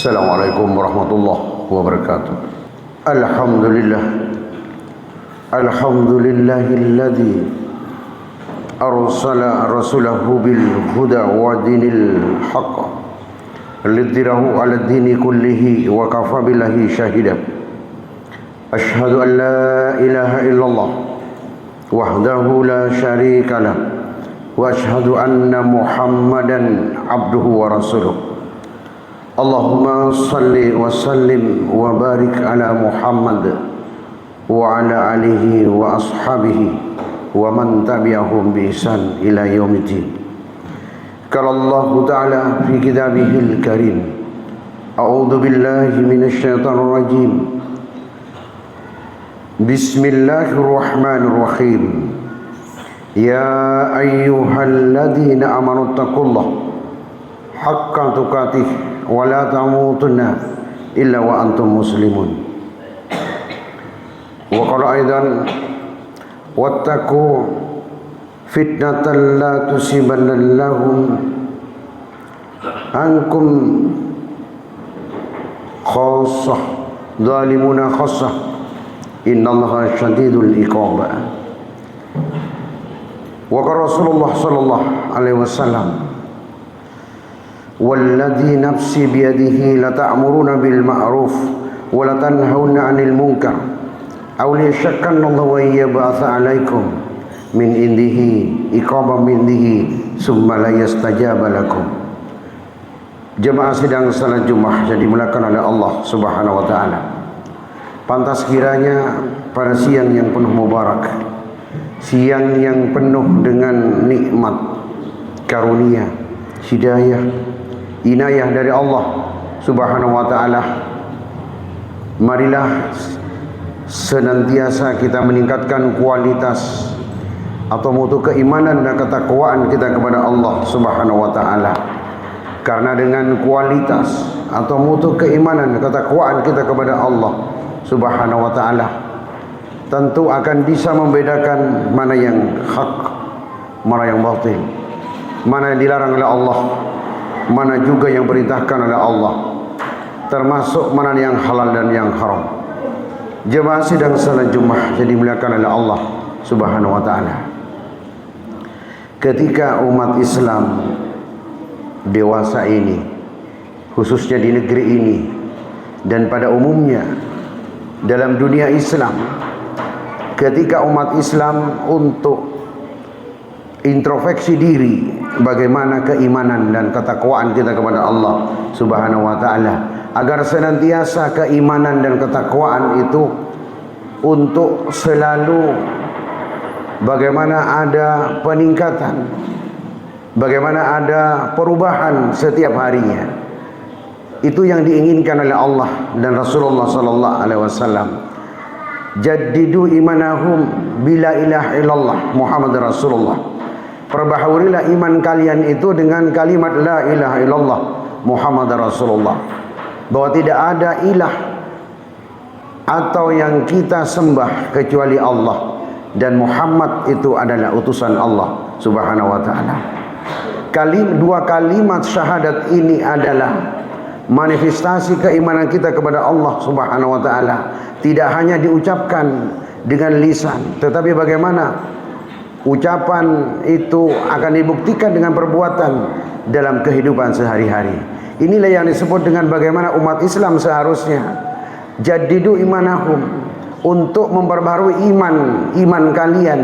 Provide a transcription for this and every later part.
Assalamualaikum warahmatullahi wabarakatuh. Alhamdulillahilladzi arsala rasulahu bil huda wa dinil haqq lidhirahu 'ala dini kullihi wa kafa billahi shahida. Asyhadu an la ilaha illallah wahdahu la syarika lah wa asyhadu anna Muhammadan abduhu wa rasuluh. Allahumma salli wa sallim wa barik ala Muhammad wa ala alihi wa ashabihi wa man tabi'ahum bi ihsan ila yaumiddin. Qala Allah Ta'ala fi kitabihil karim, a'udzu billahi minasy syaithanir rajim. Bismillahirrahmanirrahim. Ya ayyuhalladzina amanu taqullaha haqqa tuqatih wa la tamutunna illa wa antum muslimun. Wa qala aidan wattaqu fitnatan la tusibanna lahum ankum khassah zalimuna khassah innallaha syadidul iqab. Wa qala Rasulullah sallallahu alaihi wasallam, walladzi nafsi biyadihi lata'muruna bil ma'ruf wa latanhauna 'anil munkar aw liyashakkanallahu wa yab'atsa 'alaikum min indihi iqaban min indihi summa la yastajaba lakum. Jemaah sidang salat Jumat yang dimuliakan oleh Allah Subhanahu wa taala. Pantas kiranya pada siang yang penuh mubarak, siang yang penuh dengan nikmat, karunia, hidayah, inayah dari Allah Subhanahu wa taala, marilah senantiasa kita meningkatkan kualitas atau mutu keimanan dan ketakwaan kita kepada Allah Subhanahu wa taala. Karena dengan kualitas atau mutu keimanan dan ketakwaan kita kepada Allah Subhanahu wa taala, tentu akan bisa membedakan mana yang hak, mana yang batil, mana yang dilarang oleh Allah, mana juga yang perintahkan oleh Allah, termasuk mana yang halal dan yang haram. Jemaah sidang salat Jumat yang dimuliakan oleh Allah Subhanahu wa taala. Ketika umat Islam dewasa ini, khususnya di negeri ini dan pada umumnya dalam dunia Islam, ketika umat Islam untuk introspeksi diri bagaimana keimanan dan ketakwaan kita kepada Allah Subhanahu wa taala, agar senantiasa keimanan dan ketakwaan itu untuk selalu bagaimana ada peningkatan, bagaimana ada perubahan setiap harinya. Itu yang diinginkan oleh Allah dan Rasulullah sallallahu alaihi wasallam. Jaddidu imanahum bila ilaha illallah Muhammad Rasulullah. Perbaharunilah iman kalian itu dengan kalimat la ilaha illallah Muhammad Rasulullah, bahwa tidak ada ilah atau yang kita sembah kecuali Allah, dan Muhammad itu adalah utusan Allah Subhanahu wa taala. Dua kalimat syahadat ini adalah manifestasi keimanan kita kepada Allah Subhanahu wa taala. Tidak hanya diucapkan dengan lisan, tetapi bagaimana ucapan itu akan dibuktikan dengan perbuatan dalam kehidupan sehari-hari. Inilah yang disebut dengan bagaimana umat Islam seharusnya jadidu imanahum, untuk memperbarui iman kalian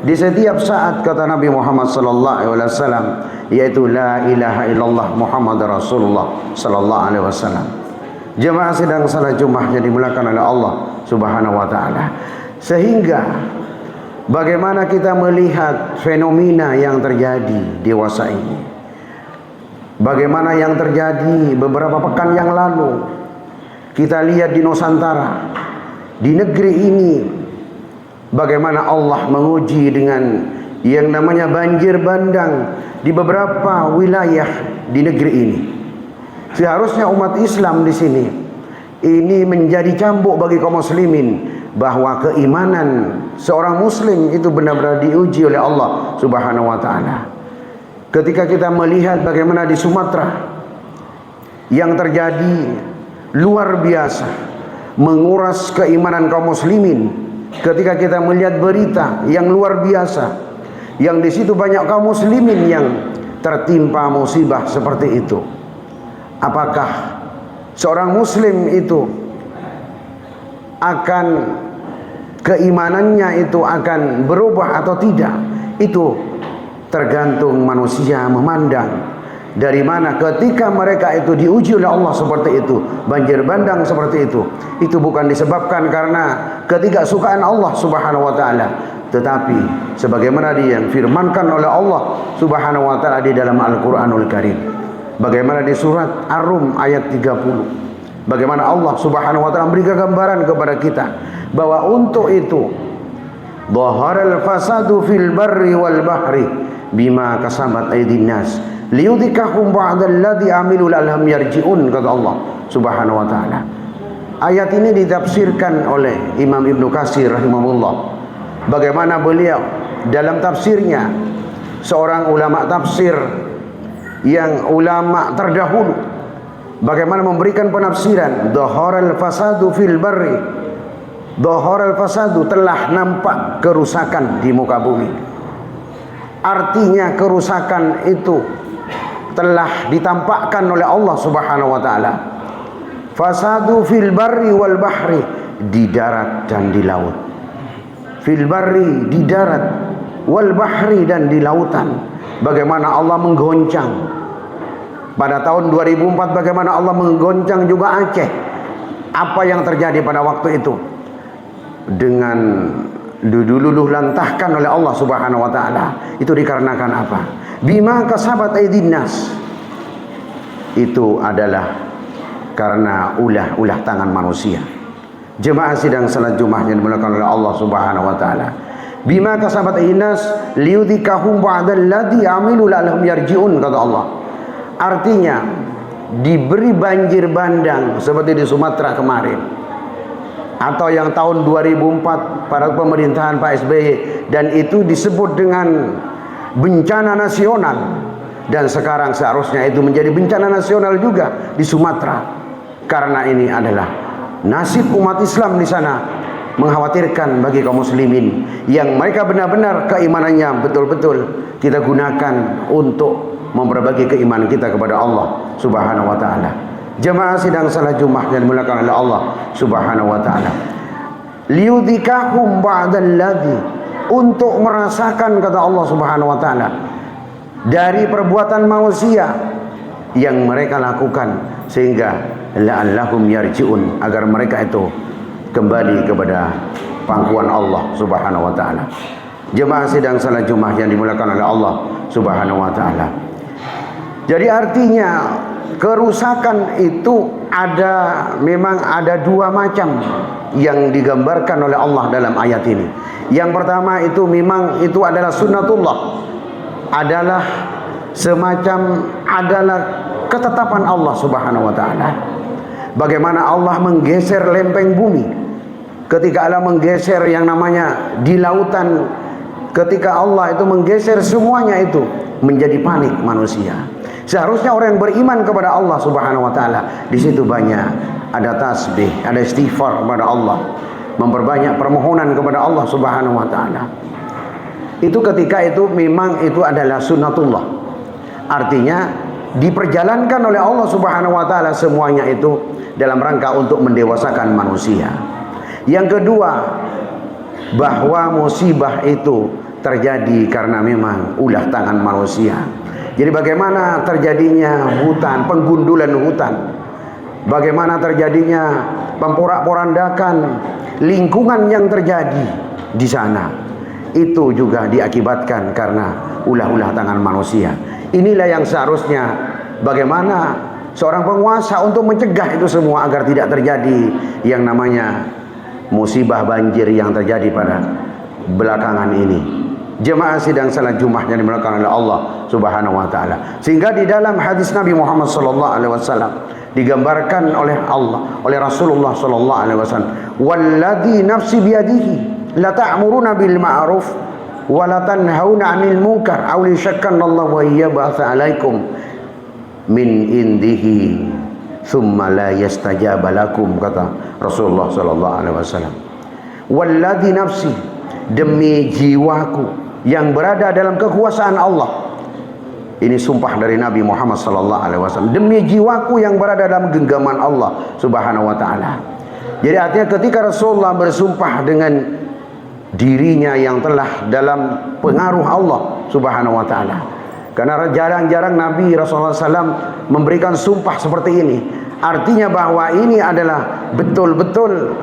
di setiap saat, kata Nabi Muhammad sallallahu alaihi wasallam, yaitu la ilaha illallah Muhammad Rasulullah sallallahu alaihi wasallam. Jemaah sidang salat Jumat yang dimuliakan oleh Allah Subhanahu wa taala. Sehingga bagaimana kita melihat fenomena yang terjadi dewasa ini, bagaimana yang terjadi beberapa pekan yang lalu, kita lihat di Nusantara, di negeri ini, bagaimana Allah menguji dengan yang namanya banjir bandang di beberapa wilayah di negeri ini. Seharusnya umat Islam di sini ini menjadi cambuk bagi kaum muslimin, bahwa keimanan seorang muslim itu benar-benar diuji oleh Allah Subhanahu wa taala. Ketika kita melihat bagaimana di Sumatera yang terjadi luar biasa, menguras keimanan kaum muslimin ketika kita melihat berita yang luar biasa, yang di situ banyak kaum muslimin yang tertimpa musibah seperti itu. Apakah seorang muslim itu akan, keimanannya itu akan berubah atau tidak? Itu tergantung manusia memandang dari mana. Ketika mereka itu diuji oleh Allah seperti itu, banjir bandang seperti itu bukan disebabkan karena ketidaksukaan Allah Subhanahu wa taala, tetapi sebagaimana yang firmankan oleh Allah Subhanahu wa taala di dalam Al-Qur'anul Karim. Bagaimana di surat Ar-Rum ayat 30, bagaimana Allah Subhanahu wa taala memberikan gambaran kepada kita bahwa untuk itu dhaharal fasadu fil barri wal bahri bima kasabat aydin nas liyudhikahum ba'dalladzi amilu la'allahum yarji'un, kata Allah Subhanahu wa taala. Ayat ini ditafsirkan oleh Imam Ibnu Katsir rahimahullah. Bagaimana beliau dalam tafsirnya, seorang ulama tafsir yang ulama terdahulu, bagaimana memberikan penafsiran dhaharal fasadu fil barri. Dhaharal fasadu, telah nampak kerusakan di muka bumi. Artinya kerusakan itu telah ditampakkan oleh Allah Subhanahu wa taala. Fasadu fil barri wal bahri, di darat dan di laut. Fil barri, di darat, wal bahri, dan di lautan. Bagaimana Allah menggoncang pada tahun 2004, bagaimana Allah menggoncang juga Aceh. Apa yang terjadi pada waktu itu? Dengan diluluh lantahkan oleh Allah Subhanahu wa taala. Itu dikarenakan apa? Bima kasabat aydin nas. Itu adalah karena ulah tangan manusia. Jemaah sidang salat Jumat yang dimuliakan oleh Allah Subhanahu wa taala. Bima kasabat aydin nas liyudhikahum ba'dalladzi amilu la'allahum yarji'un, kata Allah. Artinya diberi banjir bandang seperti di Sumatera kemarin, atau yang tahun 2004 pada pemerintahan Pak SBY, dan itu disebut dengan bencana nasional, dan sekarang seharusnya itu menjadi bencana nasional juga di Sumatera, karena ini adalah nasib umat Islam di sana. Mengkhawatirkan bagi kaum muslimin yang mereka benar-benar keimanannya betul-betul kita gunakan untuk memperbagi keimanan kita kepada Allah Subhanahu wa taala. Jemaah sidang salat Jumat yang dimuliakan oleh Allah Subhanahu wa taala. Liyudhikahum ba'dalladzi, untuk merasakan, kata Allah Subhanahu wa taala, dari perbuatan manusia yang mereka lakukan, sehingga la'allahum yarji'un, agar mereka itu kembali kepada pangkuan Allah Subhanahu wa taala. Jemaah sidang salat Jumat yang dimuliakan oleh Allah Subhanahu wa taala. Jadi artinya kerusakan itu memang ada dua macam yang digambarkan oleh Allah dalam ayat ini. Yang pertama itu memang itu adalah sunnatullah, adalah ketetapan Allah Subhanahu wa taala. Bagaimana Allah menggeser lempeng bumi, ketika Allah menggeser yang namanya di lautan, ketika Allah itu menggeser semuanya itu menjadi panik manusia. Seharusnya orang yang beriman kepada Allah Subhanahu wa taala di situ banyak ada tasbih, ada istighfar kepada Allah, memperbanyak permohonan kepada Allah Subhanahu wa taala. Itu ketika itu memang itu adalah sunnatullah. Artinya diperjalankan oleh Allah Subhanahu wa taala semuanya itu dalam rangka untuk mendewasakan manusia. Yang kedua, bahwa musibah itu terjadi karena memang ulah tangan manusia. Jadi bagaimana terjadinya hutan, penggundulan hutan, bagaimana terjadinya pemporak-porandakan lingkungan yang terjadi di sana, itu juga diakibatkan karena ulah-ulah tangan manusia. Inilah yang seharusnya bagaimana seorang penguasa untuk mencegah itu semua agar tidak terjadi yang namanya musibah banjir yang terjadi pada belakangan ini. Jemaah sidang salat Jumat yang dimuliakan oleh Allah Subhanahu wa taala. Sehingga di dalam hadis Nabi Muhammad sallallahu alaihi wasallam digambarkan oleh Allah, oleh Rasulullah sallallahu alaihi wasallam, "Walladzi nafsi biyadihi la ta'muruna bil ma'ruf wa la tanhauna 'anil munkar aw li syakkanallahu wa yab'atsa 'alaikum min indihi thumma la yastajaba lakum, kata Rasulullah sallallahu alaihi wasallam. Walladzi nafsi, demi jiwaku yang berada dalam kekuasaan Allah. Ini sumpah dari Nabi Muhammad sallallahu alaihi wasallam, demi jiwaku yang berada dalam genggaman Allah Subhanahu wa taala. Jadi artinya ketika Rasulullah bersumpah dengan dirinya yang telah dalam pengaruh Allah Subhanahu wa taala. Karena jarang-jarang Nabi Rasulullah SAW memberikan sumpah seperti ini. Artinya bahwa ini adalah betul-betul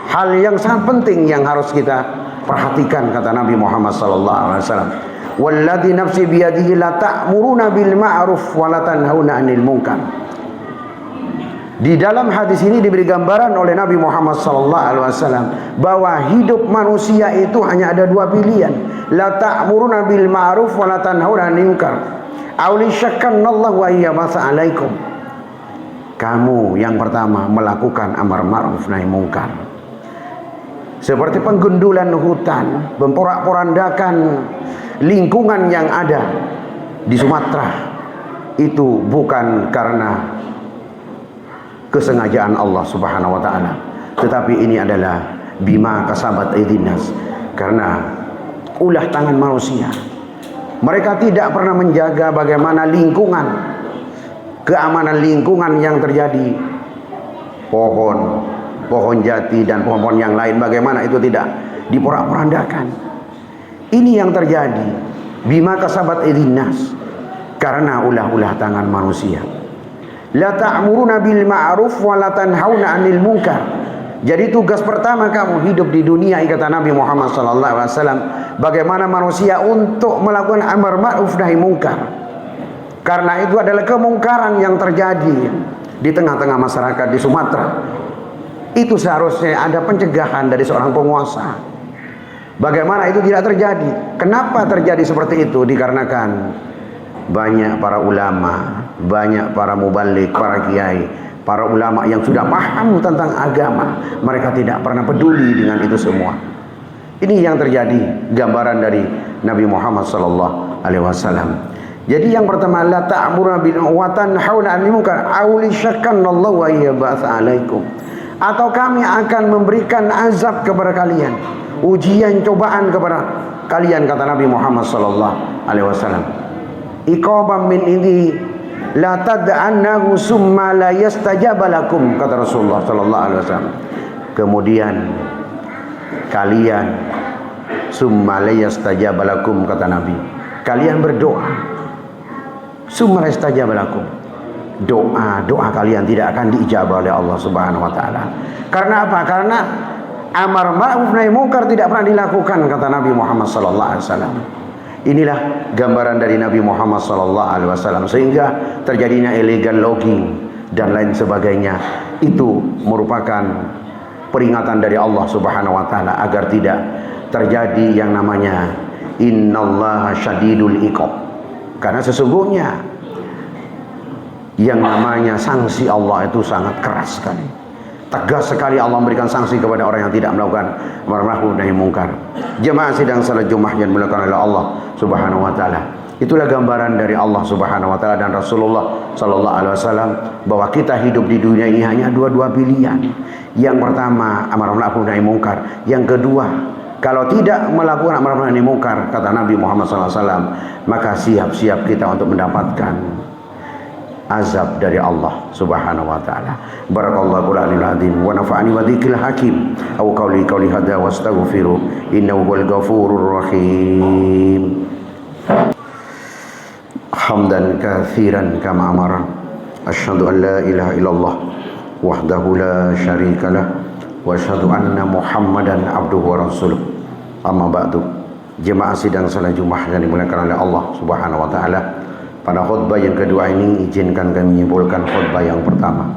hal yang sangat penting yang harus kita perhatikan, kata Nabi Muhammad sallallahu alaihi wasallam. Walladzi nafsi biyadihi la ta'muruna bil ma'ruf wa la tanhauna 'anil munkar. Di dalam hadis ini diberi gambaran oleh Nabi Muhammad sallallahu alaihi wasallam bahwa hidup manusia itu hanya ada dua pilihan. La ta'muruna bil ma'ruf wa la tanhauna 'anil munkar. Aw li syakkanallahu wa yabasa 'alaikum. Kamu yang pertama melakukan amar ma'ruf nahi munkar. Seperti penggundulan hutan, memporak-porandakan lingkungan yang ada di Sumatera, itu bukan karena kesengajaan Allah Subhanahu wa taala, tetapi ini adalah bima kasabat aydinnas, karena ulah tangan manusia. Mereka tidak pernah menjaga bagaimana lingkungan, keamanan lingkungan yang terjadi, pohon jati dan pohon-pohon yang lain, bagaimana itu tidak diporak-porandakan. Ini yang terjadi, bima kasabat aydinnas, karena ulah-ulah tangan manusia. La ta'muruna bil ma'ruf wa la tanhauna 'anil munkar. Jadi tugas pertama kamu hidup di dunia, kata Nabi Muhammad sallallahu alaihi wasallam, bagaimana manusia untuk melakukan amar ma'ruf nahi munkar. Karena itu adalah kemungkaran yang terjadi di tengah-tengah masyarakat di Sumatera. Itu seharusnya ada pencegahan dari seorang penguasa. Bagaimana itu tidak terjadi? Kenapa terjadi seperti itu? Dikarenakan banyak para ulama, banyak para mubalik, para kiai, para ulama yang sudah paham tentang agama, mereka tidak pernah peduli dengan itu semua. Ini yang terjadi, gambaran dari Nabi Muhammad sallallahu alaihi wasallam. Jadi yang pertama, la ta'muruna bil wa tanhauna 'anil munkar aw li syakkanallahu wa yab'atsa 'alaikum. Atau kami akan memberikan azab kepada kalian, ujian cobaan kepada kalian, kata Nabi Muhammad sallallahu alaihi wasallam. Iqaban min indi la tad'annahu summa la yastajaba lakum, kata Rasulullah sallallahu alaihi wasallam. Kemudian kalian summa la yastajaba lakum, kata Nabi, kalian berdoa, summa la yastajaba lakum, doa kalian tidak akan diijabah oleh Allah Subhanahu wa taala. Karena apa? Karena amar ma'ruf nahi munkar tidak pernah dilakukan, kata Nabi Muhammad sallallahu alaihi wasallam. Inilah gambaran dari Nabi Muhammad sallallahu alaihi wasallam, sehingga terjadinya illegal logging dan lain sebagainya itu merupakan peringatan dari Allah Subhanahu wa taala agar tidak terjadi yang namanya innallaha syadidul iqab. Karena sesungguhnya yang namanya sanksi Allah itu sangat keras sekali. Tegas sekali Allah memberikan sanksi kepada orang yang tidak melakukan amar ma'ruf nahi munkar. Jemaah sidang salat Jumat yang dimuliakan oleh Allah Subhanahu wa taala. Itulah gambaran dari Allah Subhanahu wa taala dan Rasulullah sallallahu alaihi wasallam bahwa kita hidup di dunia ini hanya dua pilihan. Yang pertama amar ma'ruf nahi munkar. Yang kedua, kalau tidak melakukan amar ma'ruf nahi munkar, kata Nabi Muhammad sallallahu alaihi wasallam, maka siap-siap kita untuk mendapatkan azab dari Allah Subhanahu wa taala. Barakallahu lana al-azim wa nafa'ani wa dzikril hakim. Au qauli hadza wastaghfiru innahu huwal ghafurur rahim. Hamdan katsiran kama amara. Asyhadu an la ilaha illallah wahdahu la syarika lah wa asyhadu anna Muhammadan abduhu wa rasuluh. Amma ba'du. Jemaah sidang salat Jumat yang dimuliakan oleh Allah Subhanahu wa taala. Pada khutbah yang kedua ini izinkan kami menyimpulkan khutbah yang pertama,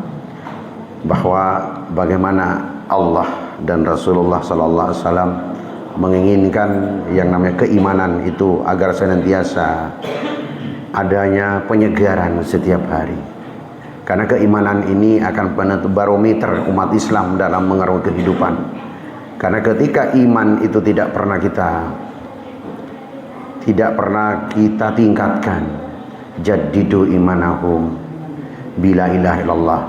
bahwa bagaimana Allah dan Rasulullah sallallahu alaihi wasallam menginginkan yang namanya keimanan itu agar senantiasa adanya penyegaran setiap hari. Karena keimanan ini akan menentukan barometer umat Islam dalam mengarungi kehidupan. Karena ketika iman itu tidak pernah kita tingkatkan, jaddidu imanahum bila ilaha illallah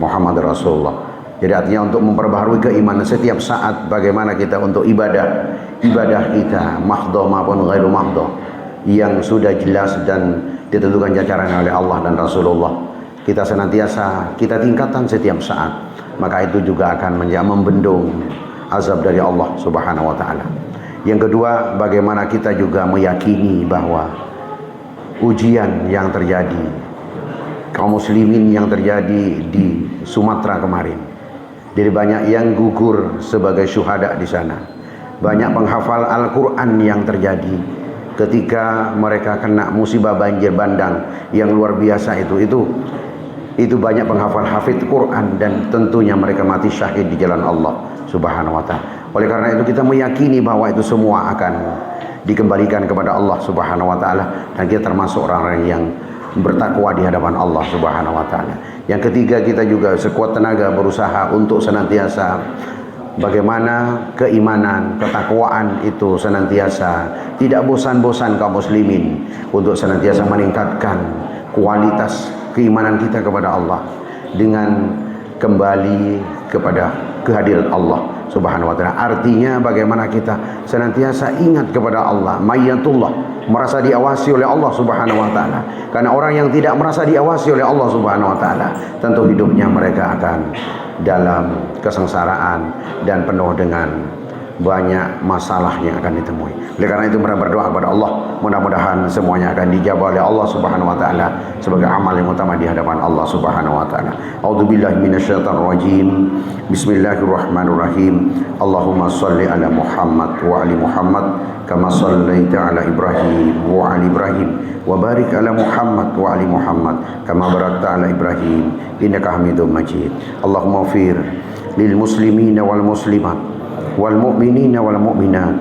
Muhammad Rasulullah. Jadi artinya untuk memperbaharui keimanan setiap saat, bagaimana kita untuk ibadah kita mahdhah maupun ghairu mahdhah yang sudah jelas dan ditentukan jacarannya oleh Allah dan Rasulullah, kita senantiasa kita tingkatkan setiap saat, maka itu juga akan membendung azab dari Allah Subhanahu wa taala. Yang kedua, bagaimana kita juga meyakini bahwa ujian yang terjadi kaum muslimin yang terjadi di Sumatera kemarin, jadi banyak yang gugur sebagai syuhada di sana. Banyak penghafal Al-Quran yang terjadi ketika mereka kena musibah banjir bandang yang luar biasa itu banyak penghafal hafidz Quran, dan tentunya mereka mati syahid di jalan Allah Subhanahu wa taala. Oleh karena itu kita meyakini bahwa itu semua akan dikembalikan kepada Allah Subhanahu wa taala, dan kita termasuk orang-orang yang bertakwa di hadapan Allah Subhanahu wa taala. Yang ketiga, kita juga sekuat tenaga berusaha untuk senantiasa bagaimana keimanan, ketakwaan itu senantiasa tidak bosan-bosan kaum muslimin untuk senantiasa meningkatkan kualitas keimanan kita kepada Allah dengan kembali kepada kehadiran Allah Subhanahu wa taala. Artinya bagaimana kita senantiasa ingat kepada Allah, mayyatullah, merasa diawasi oleh Allah Subhanahu wa taala. Karena orang yang tidak merasa diawasi oleh Allah Subhanahu wa taala, tentu hidupnya mereka akan dalam kesengsaraan dan penuh dengan banyak masalah yang akan ditemui. Oleh karena itu mereka berdoa kepada Allah, mudah-mudahan semuanya akan dijabah oleh Allah Subhanahu wa taala sebagai amal yang utama di hadapan Allah Subhanahu wa taala. A'udzubillahi minasyaitonir rajim. Bismillahirrahmanirrahim. Allahumma shalli ala Muhammad wa ali Muhammad kama shallaita ala Ibrahim wa ali Ibrahim wa barik ala Muhammad wa ali Muhammad kama barakta ala Ibrahim innaka Hamidum Majid. Allahumma ighfir lil muslimina wal muslimat wal mu'minina wal mu'minat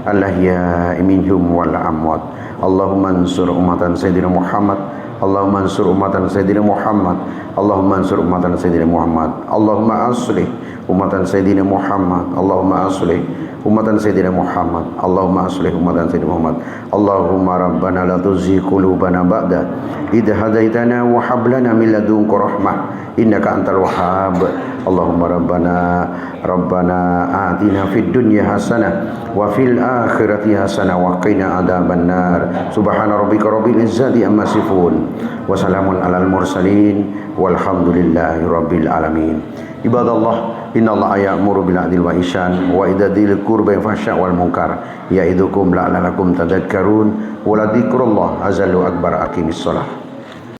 al-ahya'i minhum wal amwat. Allahumma ansur ummatan sayyidina Muhammad, Allahumma ansur ummatan sayyidina Muhammad, Allahumma ansur ummatan sayyidina Muhammad, Allahumma aslih ummatan sayyidina Muhammad, Allahumma aslih ummatan sayyidina Muhammad, Allahumma aslih ummatan sayyidina Muhammad. Allahumma rabbana la tuzigh qulubana ba'da idh hadaitana wa hab lana min ladunka rahmah innaka antal wahhab. Allahumma rabbana atina fid dunya hasanah wa fil akhirati hasanah wa qina adzabannar. Subhana rabbika rabbil izzati amma yasifun wa salamun alal mursalin walhamdulillahi rabbil alamin. Ibadallah, innallaha ya'muru bil 'adli wa ihsan wa dzil qurbi wal fahsya wal munkar ya'idukum la'allakum tadhakkarun wa la dzikrullah azza wa akbar. Aqimis shalah.